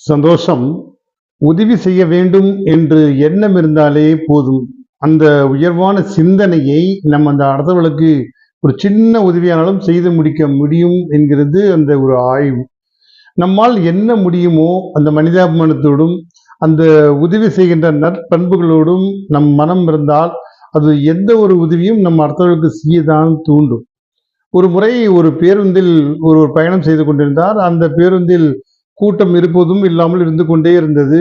சந்தோஷம். உதவி செய்ய வேண்டும் என்று எண்ணம் இருந்தாலே போதும். அந்த உயர்வான சிந்தனையை நம்ம அந்த அடுத்தவர்களுக்கு ஒரு சின்ன உதவியானாலும் செய்து முடிக்க முடியும் என்கிறது அந்த ஒரு ஆய்வு. நம்மால் என்ன முடியுமோ அந்த மனிதாபிமானத்தோடும், அந்த உதவி செய்கின்ற நற்பண்புகளோடும் நம் மனம் இருந்தால், அது எந்த ஒரு உதவியும் நம்ம அடுத்தவர்களுக்கு செய்யத்தான் தூண்டும். ஒரு முறை ஒரு பேருந்தில் ஒருவர் பயணம் செய்து கொண்டிருந்தார். அந்த பேருந்தில் கூட்டம் இருப்பதும் இல்லாமல் இருந்து கொண்டே இருந்தது.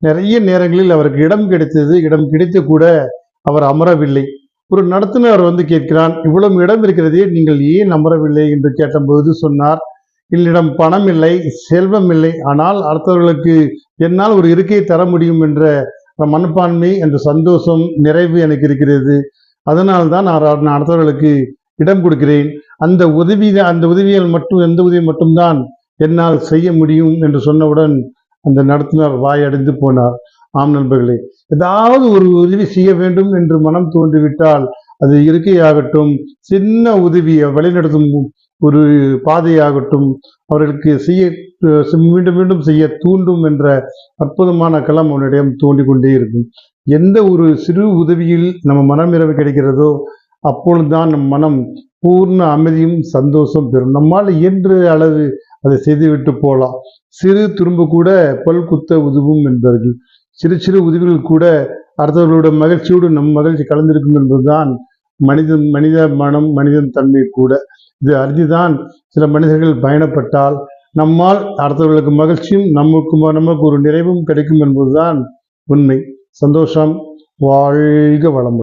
நிறைய நேரங்களில் அவருக்கு இடம் கிடைத்தது. இடம் கிடைத்து கூட அவர் அமரவில்லை. ஒரு நடத்துனர் வந்து கேட்கிறான், இவ்வளவு இடம் இருக்கிறதே, நீங்கள் ஏன் அமரவில்லை என்று கேட்டபோது சொன்னார், என்னிடம் பணம் இல்லை, செல்வம் இல்லை, ஆனால் அடுத்தவர்களுக்கு என்னால் ஒரு இருக்கையை தர முடியும் என்ற மனப்பான்மை, அந்த சந்தோஷம், நிறைவு எனக்கு இருக்கிறது. அதனால்தான் நான் அடுத்தவர்களுக்கு இடம் கொடுக்கிறேன். அந்த உதவியால் மட்டும், எந்த உதவி மட்டும்தான் என்னால் செய்ய முடியும் என்று சொன்னவுடன் அந்த நடத்துனர் வாயடைந்து போனார். ஆம் நண்பர்களே, ஏதாவது ஒரு உதவி செய்ய வேண்டும் என்று மனம் தோன்றிவிட்டால், அது இருக்கையாகட்டும், சின்ன உதவியை வழிநடத்தும் ஒரு பாதையாகட்டும், அவர்களுக்கு செய்ய மீண்டும் மீண்டும் செய்ய தூண்டும் என்ற அற்புதமான களம் அவனிடம் தோண்டிக் கொண்டே இருக்கும். எந்த ஒரு சிறு உதவியில் நம்ம மனம் நிறைவு கிடைக்கிறதோ அப்பொழுதுதான் நம் மனம் பூர்ண அமைதியும் சந்தோஷம் பெறும். நம்மால் இயன்ற அளவு அதை செய்துவிட்டு போகலாம். சிறு துரும்பு கூட பல் குத்த உதவும் என்பார்கள். சிறு சிறு உதவிகள் கூட அடுத்தவர்களோட மகிழ்ச்சியோடு நம் மகிழ்ச்சி கலந்திருக்கும் என்பதுதான் மனித மனம், மனிதன் தன்மை கூட. இது அறிந்துதான் சில மனிதர்கள் பயணப்பட்டால் நம்மால் அடுத்தவர்களுக்கு மகிழ்ச்சியும் நமக்கு ஒரு நிறைவும் கிடைக்கும் என்பதுதான் உண்மை. சந்தோஷம். வாழ்க வளமுடன்.